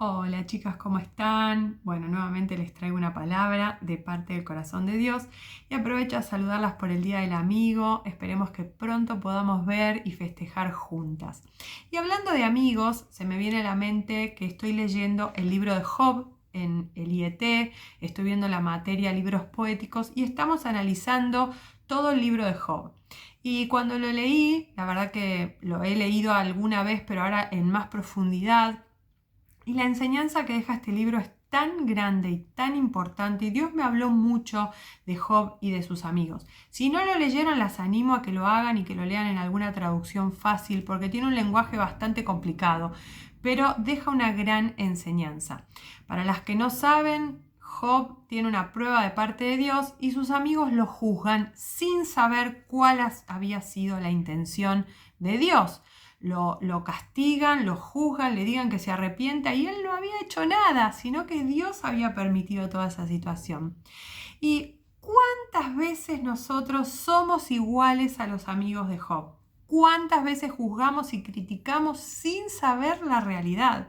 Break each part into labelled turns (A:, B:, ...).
A: Hola chicas, ¿cómo están? Bueno, nuevamente les traigo una palabra de parte del corazón de Dios y aprovecho a saludarlas por el Día del Amigo. Esperemos que pronto podamos ver y festejar juntas. Y hablando de amigos, se me viene a la mente que estoy leyendo el libro de Job en el IET, estoy viendo la materia libros poéticos y estamos analizando todo el libro de Job. Y cuando lo leí, la verdad que lo he leído alguna vez, pero ahora en más profundidad. Y la enseñanza que deja este libro es tan grande y tan importante. Y Dios me habló mucho de Job y de sus amigos. Si no lo leyeron, las animo a que lo hagan y que lo lean en alguna traducción fácil, porque tiene un lenguaje bastante complicado, pero deja una gran enseñanza. Para las que no saben, Job tiene una prueba de parte de Dios y sus amigos lo juzgan sin saber cuál había sido la intención de Dios. Lo castigan, lo juzgan, le digan que se arrepienta y él no había hecho nada, sino que Dios había permitido toda esa situación. ¿Y cuántas veces nosotros somos iguales a los amigos de Job? ¿Cuántas veces juzgamos y criticamos sin saber la realidad?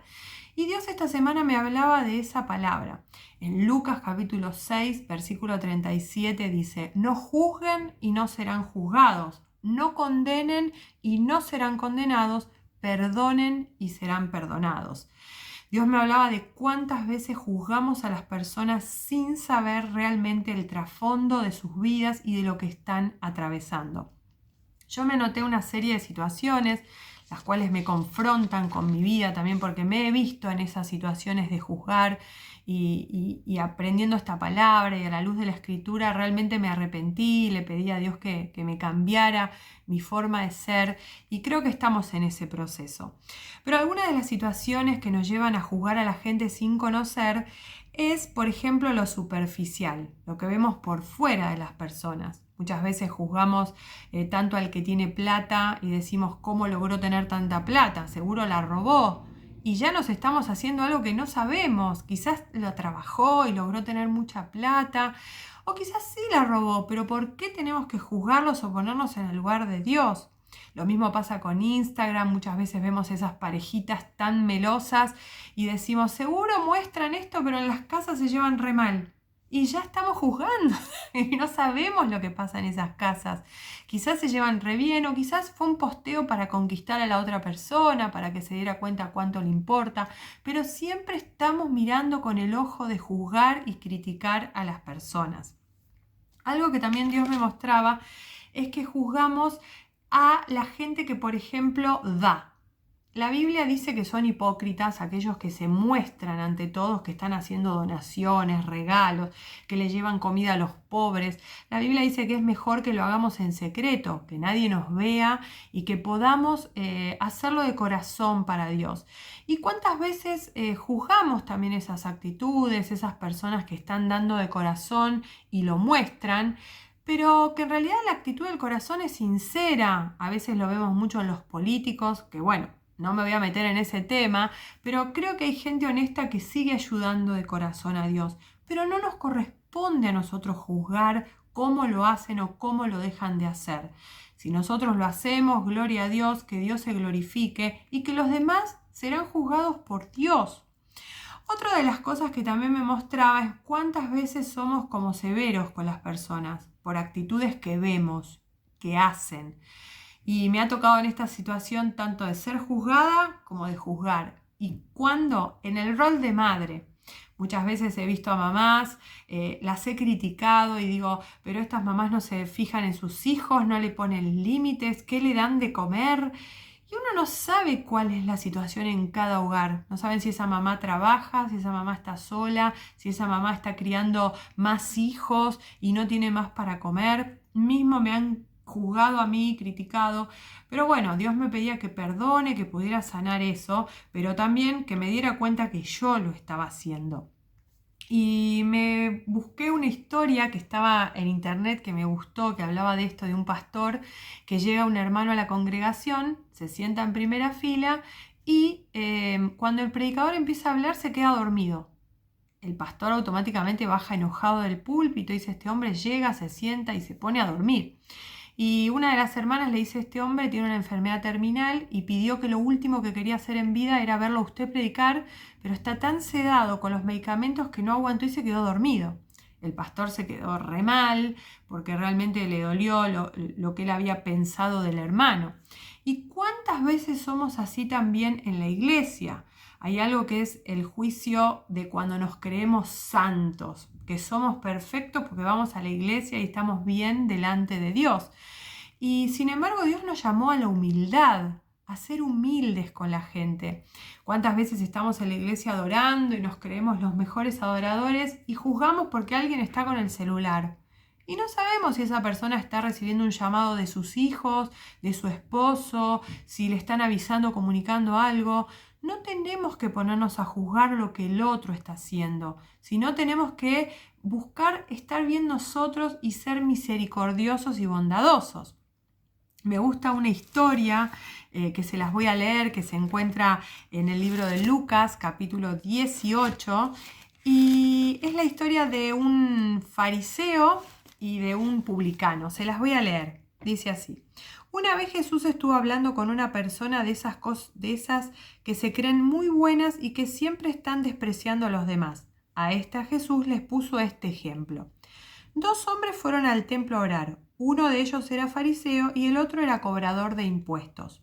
A: Y Dios esta semana me hablaba de esa palabra. En Lucas capítulo 6, versículo 37 dice, no juzguen y no serán juzgados, no condenen y no serán condenados, perdonen y serán perdonados. Dios me hablaba de cuántas veces juzgamos a las personas sin saber realmente el trasfondo de sus vidas y de lo que están atravesando. Yo me anoté una serie de situaciones, las cuales me confrontan con mi vida también porque me he visto en esas situaciones de juzgar y aprendiendo esta palabra y a la luz de la escritura realmente me arrepentí y le pedí a Dios que me cambiara mi forma de ser y creo que estamos en ese proceso. Pero algunas de las situaciones que nos llevan a juzgar a la gente sin conocer es, por ejemplo, lo superficial, lo que vemos por fuera de las personas. Muchas veces juzgamos tanto al que tiene plata y decimos cómo logró tener tanta plata, seguro la robó. Y ya nos estamos haciendo algo que no sabemos. Quizás lo trabajó y logró tener mucha plata. O quizás sí la robó, pero ¿por qué tenemos que juzgarlos o ponernos en el lugar de Dios? Lo mismo pasa con Instagram. Muchas veces vemos esas parejitas tan melosas y decimos, seguro muestran esto, pero en las casas se llevan re mal. Y ya estamos juzgando y no sabemos lo que pasa en esas casas. Quizás se llevan re bien o quizás fue un posteo para conquistar a la otra persona, para que se diera cuenta cuánto le importa, pero siempre estamos mirando con el ojo de juzgar y criticar a las personas. Algo que también Dios me mostraba es que juzgamos a la gente que, por ejemplo, da. La Biblia dice que son hipócritas aquellos que se muestran ante todos, que están haciendo donaciones, regalos, que le llevan comida a los pobres. La Biblia dice que es mejor que lo hagamos en secreto, que nadie nos vea y que podamos hacerlo de corazón para Dios. ¿Y cuántas veces juzgamos también esas actitudes, esas personas que están dando de corazón y lo muestran? Pero que en realidad la actitud del corazón es sincera. A veces lo vemos mucho en los políticos, que bueno, no me voy a meter en ese tema, pero creo que hay gente honesta que sigue ayudando de corazón a Dios. Pero no nos corresponde a nosotros juzgar cómo lo hacen o cómo lo dejan de hacer. Si nosotros lo hacemos, gloria a Dios, que Dios se glorifique y que los demás serán juzgados por Dios. Otra de las cosas que también me mostraba es cuántas veces somos como severos con las personas por actitudes que vemos, que hacen. Y me ha tocado en esta situación tanto de ser juzgada como de juzgar. ¿Y cuándo? En el rol de madre. Muchas veces he visto a mamás, las he criticado y digo, pero estas mamás no se fijan en sus hijos, no le ponen límites, ¿qué le dan de comer? Y uno no sabe cuál es la situación en cada hogar. No saben si esa mamá trabaja, si esa mamá está sola, si esa mamá está criando más hijos y no tiene más para comer. Mismo me han juzgado a mí, criticado. Pero bueno, Dios me pedía que perdone, que pudiera sanar eso, pero también que me diera cuenta que yo lo estaba haciendo. Y me busqué una historia que estaba en internet que me gustó, que hablaba de esto, de un pastor que llega un hermano a la congregación, se sienta en primera fila y cuando el predicador empieza a hablar se queda dormido. El pastor automáticamente baja enojado del púlpito y dice, este hombre llega, se sienta y se pone a dormir. Y una de las hermanas le dice: este hombre tiene una enfermedad terminal y pidió que lo último que quería hacer en vida era verlo a usted predicar, pero está tan sedado con los medicamentos que no aguantó y se quedó dormido. El pastor se quedó re mal porque realmente le dolió lo que él había pensado del hermano. ¿Y cuántas veces somos así también en la iglesia? Hay algo que es el juicio de cuando nos creemos santos, que somos perfectos porque vamos a la iglesia y estamos bien delante de Dios. Y sin embargo, Dios nos llamó a la humildad, a ser humildes con la gente. ¿Cuántas veces estamos en la iglesia adorando y nos creemos los mejores adoradores y juzgamos porque alguien está con el celular? Y no sabemos si esa persona está recibiendo un llamado de sus hijos, de su esposo, si le están avisando, comunicando algo. No tenemos que ponernos a juzgar lo que el otro está haciendo, sino tenemos que buscar estar bien nosotros y ser misericordiosos y bondadosos. Me gusta una historia que se las voy a leer, que se encuentra en el libro de Lucas, capítulo 18, y es la historia de un fariseo y de un publicano. Se las voy a leer. Dice así: una vez Jesús estuvo hablando con una persona de esas que se creen muy buenas y que siempre están despreciando a los demás. A esta Jesús les puso este ejemplo. Dos hombres fueron al templo a orar. Uno de ellos era fariseo y el otro era cobrador de impuestos.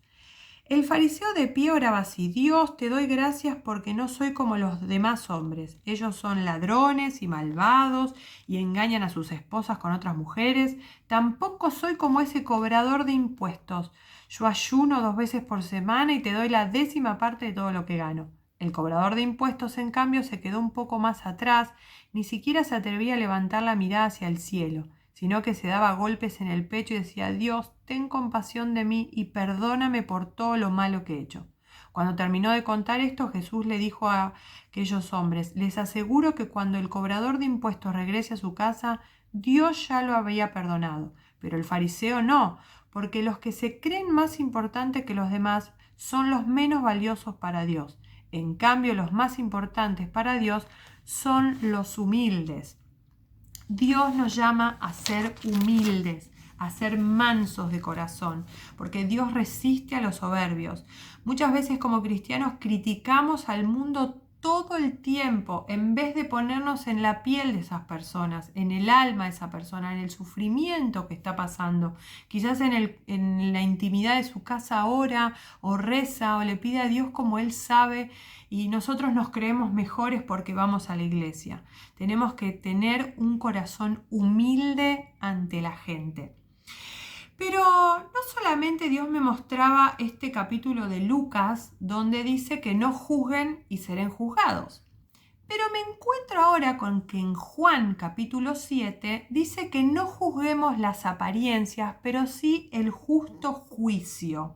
A: El fariseo de pie oraba así: Dios, te doy gracias porque no soy como los demás hombres. Ellos son ladrones y malvados y engañan a sus esposas con otras mujeres. Tampoco soy como ese cobrador de impuestos. Yo ayuno 2 veces por semana y te doy la 10ª parte de todo lo que gano. El cobrador de impuestos, en cambio, se quedó un poco más atrás, ni siquiera se atrevía a levantar la mirada hacia el cielo, sino que se daba golpes en el pecho y decía: Dios, ten compasión de mí y perdóname por todo lo malo que he hecho. Cuando terminó de contar esto, Jesús le dijo a aquellos hombres: les aseguro que cuando el cobrador de impuestos regrese a su casa, Dios ya lo había perdonado, pero el fariseo no, porque los que se creen más importantes que los demás son los menos valiosos para Dios. En cambio, los más importantes para Dios son los humildes. Dios nos llama a ser humildes, a ser mansos de corazón, porque Dios resiste a los soberbios. Muchas veces como cristianos criticamos al mundo todo el tiempo en vez de ponernos en la piel de esas personas, en el alma de esa persona, en el sufrimiento que está pasando. Quizás en la intimidad de su casa ora o reza o le pide a Dios como Él sabe, y nosotros nos creemos mejores porque vamos a la iglesia. Tenemos que tener un corazón humilde ante la gente. Pero no solamente Dios me mostraba este capítulo de Lucas donde dice que no juzguen y serán juzgados. Pero me encuentro ahora con que en Juan capítulo 7 dice que no juzguemos las apariencias, pero sí el justo juicio.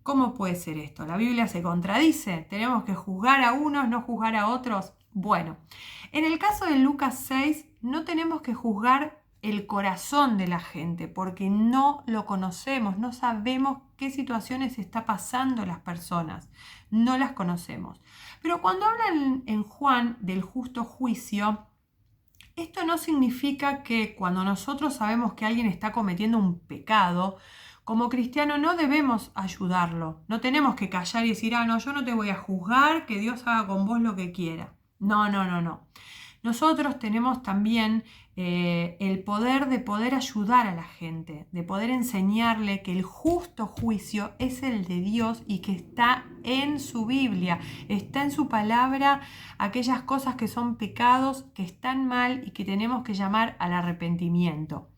A: ¿Cómo puede ser esto? La Biblia se contradice. ¿Tenemos que juzgar a unos, no juzgar a otros? Bueno, en el caso de Lucas 6 no tenemos que juzgar el corazón de la gente porque no lo conocemos, no sabemos qué situaciones está pasando las personas, no las conocemos. Pero cuando hablan en Juan del justo juicio, esto no significa que cuando nosotros sabemos que alguien está cometiendo un pecado, como cristiano no debemos ayudarlo. No tenemos que callar y decir: no, yo no te voy a juzgar, que Dios haga con vos lo que quiera. No. Nosotros tenemos también el poder de poder ayudar a la gente, de poder enseñarle que el justo juicio es el de Dios y que está en su Biblia, está en su palabra, aquellas cosas que son pecados, que están mal y que tenemos que llamar al arrepentimiento.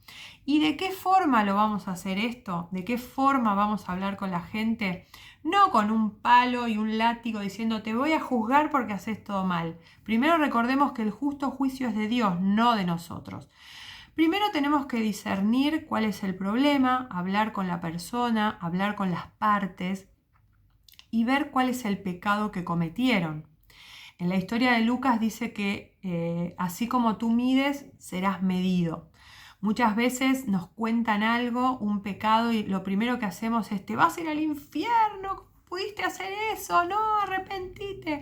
A: ¿Y de qué forma lo vamos a hacer esto? ¿De qué forma vamos a hablar con la gente? No con un palo y un látigo diciendo: te voy a juzgar porque haces todo mal. Primero recordemos que el justo juicio es de Dios, no de nosotros. Primero tenemos que discernir cuál es el problema, hablar con la persona, hablar con las partes y ver cuál es el pecado que cometieron. En la historia de Lucas dice que así como tú mides, serás medido. Muchas veces nos cuentan algo, un pecado, y lo primero que hacemos es: te vas a ir al infierno, pudiste hacer eso, no, arrepentite.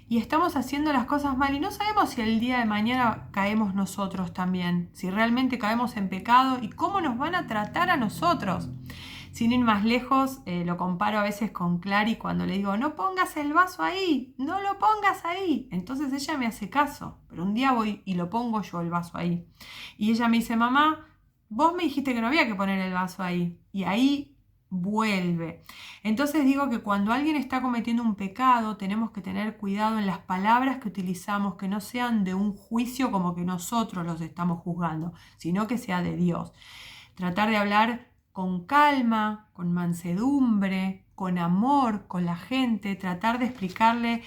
A: y estamos haciendo las cosas mal y no sabemos si el día de mañana caemos nosotros también, si realmente caemos en pecado y cómo nos van a tratar a nosotros. Sin ir más lejos, lo comparo a veces con Clary cuando le digo, no pongas el vaso ahí, no lo pongas ahí. Entonces ella me hace caso, pero un día voy y lo pongo yo el vaso ahí. Y ella me dice, mamá, vos me dijiste que no había que poner el vaso ahí. Y ahí vuelve. Entonces digo que cuando alguien está cometiendo un pecado, tenemos que tener cuidado en las palabras que utilizamos, que no sean de un juicio como que nosotros los estamos juzgando, sino que sea de Dios. Tratar de hablar con calma, con mansedumbre, con amor, con la gente, tratar de explicarle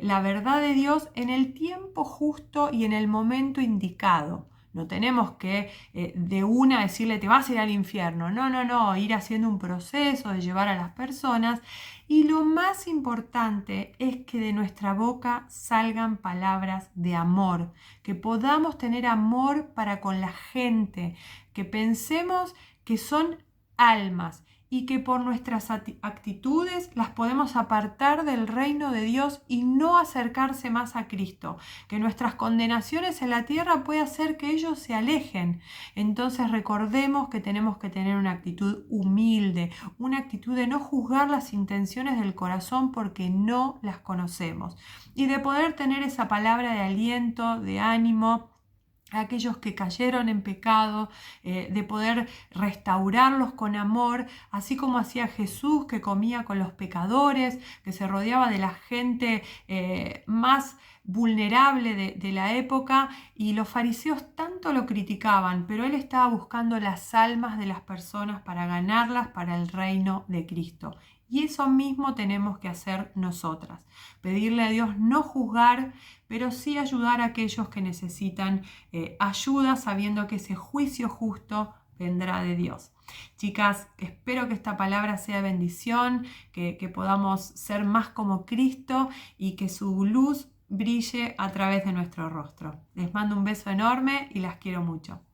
A: la verdad de Dios en el tiempo justo y en el momento indicado. No tenemos que de una decirle te vas a ir al infierno. No, ir haciendo un proceso de llevar a las personas. Y lo más importante es que de nuestra boca salgan palabras de amor, que podamos tener amor para con la gente, que pensemos que son almas y que por nuestras actitudes las podemos apartar del reino de Dios y no acercarse más a Cristo, que nuestras condenaciones en la tierra puede hacer que ellos se alejen. Entonces recordemos que tenemos que tener una actitud humilde, una actitud de no juzgar las intenciones del corazón porque no las conocemos y de poder tener esa palabra de aliento, de ánimo a aquellos que cayeron en pecado, de poder restaurarlos con amor, así como hacía Jesús, que comía con los pecadores, que se rodeaba de la gente más vulnerable de la época, y los fariseos tanto lo criticaban, pero él estaba buscando las almas de las personas para ganarlas para el reino de Cristo. Y eso mismo tenemos que hacer nosotras, pedirle a Dios no juzgar, pero sí ayudar a aquellos que necesitan ayuda, sabiendo que ese juicio justo vendrá de Dios. Chicas, espero que esta palabra sea bendición, que podamos ser más como Cristo y que su luz brille a través de nuestro rostro. Les mando un beso enorme y las quiero mucho.